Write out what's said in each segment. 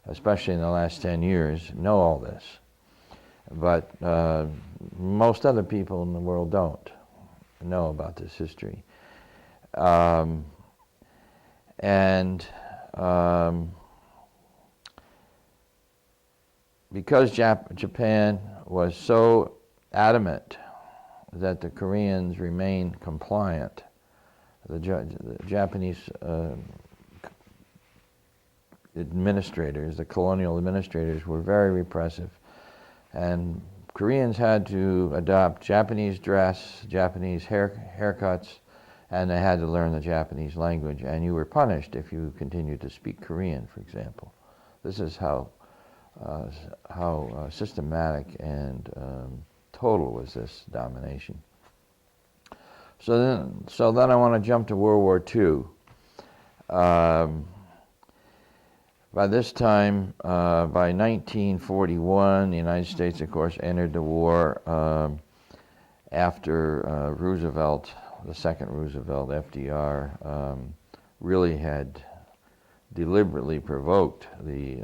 especially in the last 10 years, know all this. But most other people in the world don't know about this history. Because Japan was so adamant that the Koreans remain compliant, the Japanese administrators, the colonial administrators, were very repressive. And Koreans had to adopt Japanese dress, Japanese haircuts, and they had to learn the Japanese language. And you were punished if you continued to speak Korean, for example. This is how systematic and total was this domination. So then I want to jump to World War II. By this time, by 1941, the United States, of course, entered the war after Roosevelt, the second Roosevelt, FDR, really had deliberately provoked the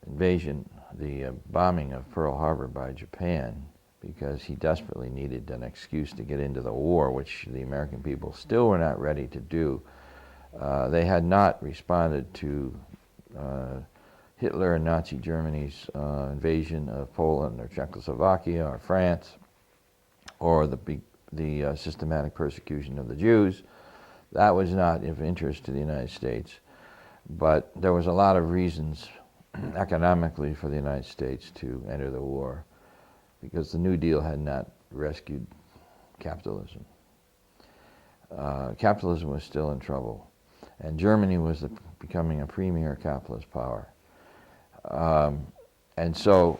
invasion, the bombing of Pearl Harbor by Japan, because he desperately needed an excuse to get into the war, which the American people still were not ready to do. They had not responded to Hitler and Nazi Germany's invasion of Poland or Czechoslovakia or France, or the systematic persecution of the Jews. That was not of interest to the United States. But there was a lot of reasons economically for the United States to enter the war, because the New Deal had not rescued capitalism. Capitalism was still in trouble, and Germany was becoming a premier capitalist power. And so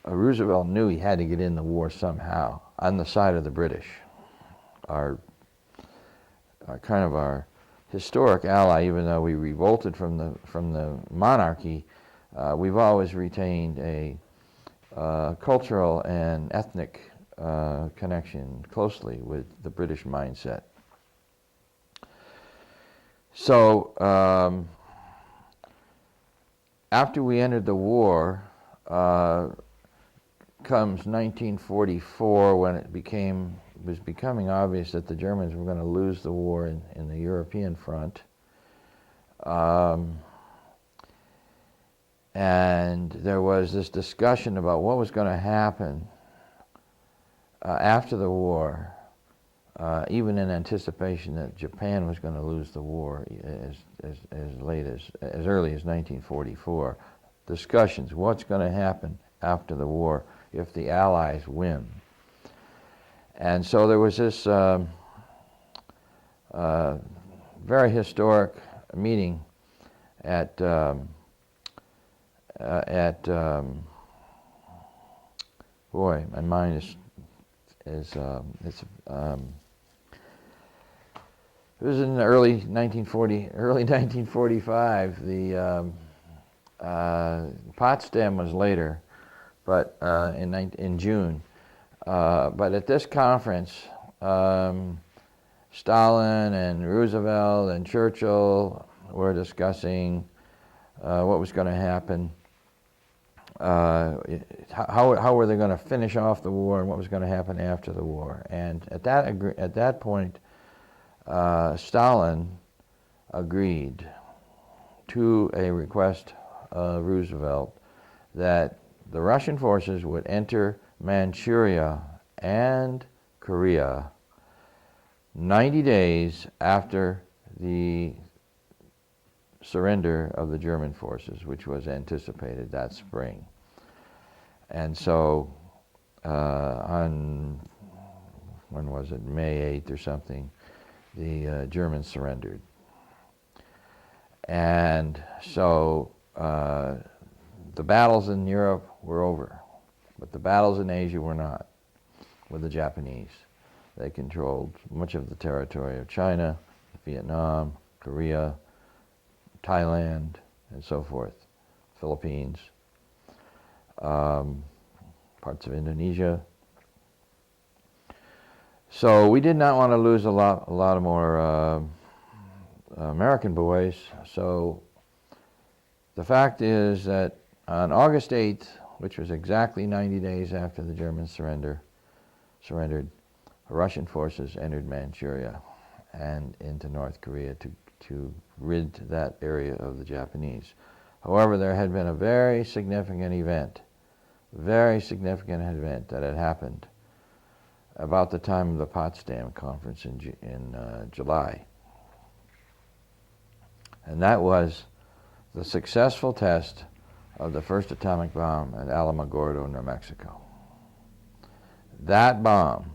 Roosevelt knew he had to get in the war somehow, on the side of the British, our historic ally. Even though we revolted from the monarchy, we've always retained a cultural and ethnic connection closely with the British mindset. So after we entered the war, comes 1944, when it was becoming obvious that the Germans were going to lose the war in the European front. And there was this discussion about what was going to happen after the war, even in anticipation that Japan was going to lose the war as early as 1944. Discussions, what's going to happen after the war if the Allies win? And so there was this very historic meeting at boy, my mind is it was in the early 1945. The Potsdam was later, but in June. But at this conference, Stalin and Roosevelt and Churchill were discussing what was going to happen, how were they going to finish off the war, and what was going to happen after the war. And at that point, Stalin agreed to a request of Roosevelt that the Russian forces would enter Manchuria and Korea 90 days after the surrender of the German forces, which was anticipated that spring. And so on, when was it, May 8th or something, the Germans surrendered. And so the battles in Europe were over, but the battles in Asia were not, with the Japanese. They controlled much of the territory of China, Vietnam, Korea, Thailand, and so forth, Philippines, parts of Indonesia. So we did not want to lose a lot of more American boys. So The fact is that on August 8th, which was exactly 90 days after the Germans surrendered, Russian forces entered Manchuria and into North Korea to rid that area of the Japanese. However, there had been a very significant event that had happened about the time of the Potsdam Conference in July. And that was the successful test of the first atomic bomb at Alamogordo, New Mexico. That bomb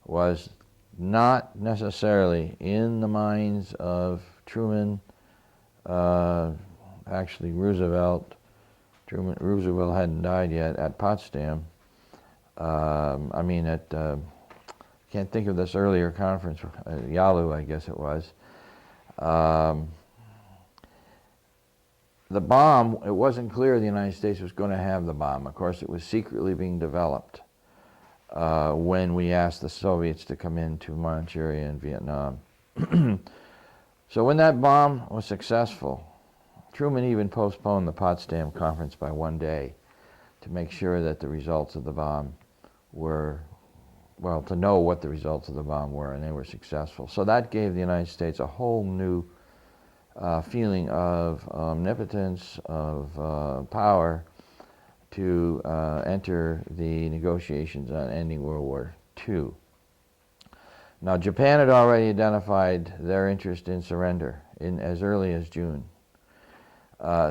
was not necessarily in the minds of Truman, actually Roosevelt. Roosevelt hadn't died yet at Potsdam. Can't think of this earlier conference, Yalu, I guess it was. The bomb, it wasn't clear the United States was going to have the bomb. Of course, it was secretly being developed when we asked the Soviets to come into Manchuria and Vietnam. So when that bomb was successful, Truman even postponed the Potsdam Conference by one day to make sure that the results of the bomb were, well, to know what the results of the bomb were, and they were successful. So that gave the United States a whole new feeling of omnipotence, of power to enter the negotiations on ending World War II. Now, Japan had already identified their interest in surrender as early as June.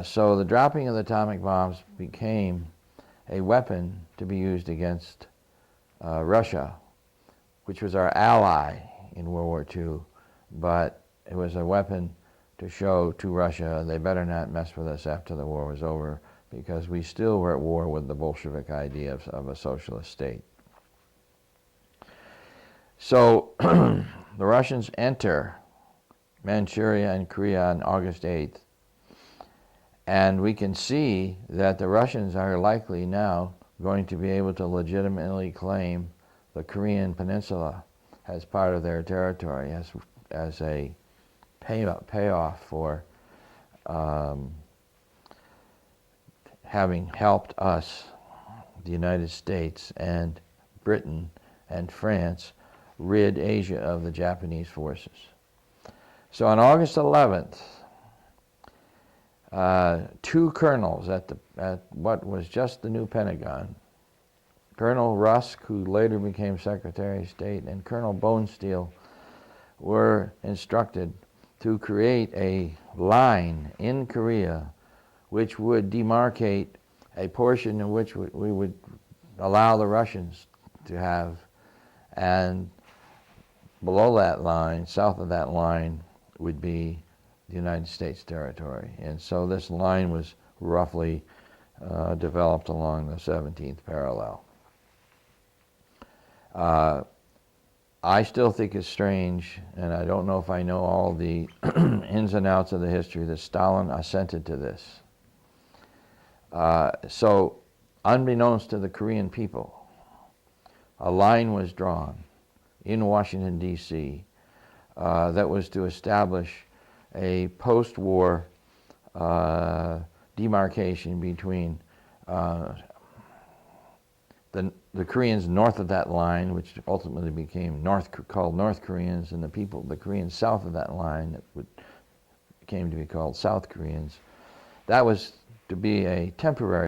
So the dropping of the atomic bombs became a weapon to be used against Russia, which was our ally in World War II, but it was a weapon to show to Russia they better not mess with us after the war was over, because we still were at war with the Bolshevik idea of a socialist state. So the Russians enter Manchuria and Korea on August 8th, and we can see that the Russians are likely now going to be able to legitimately claim the Korean Peninsula as part of their territory, as a payoff for having helped us, the United States and Britain and France, rid Asia of the Japanese forces. So on August 11th, two colonels at what was just the new Pentagon, Colonel Rusk, who later became Secretary of State, and Colonel Bonesteel, were instructed to create a line in Korea which would demarcate a portion in which we would allow the Russians to have, and below that line, south of that line, would be the United States territory. And so this line was roughly developed along the 17th parallel. I still think it's strange, and I don't know if I know all the ins and outs of the history, that Stalin assented to this. So, unbeknownst to the Korean people, a line was drawn in Washington, D.C. That was to establish a post-war demarcation between the Koreans north of that line, which ultimately became called North Koreans, and the Koreans south of that line that came to be called South Koreans. That was to be a temporary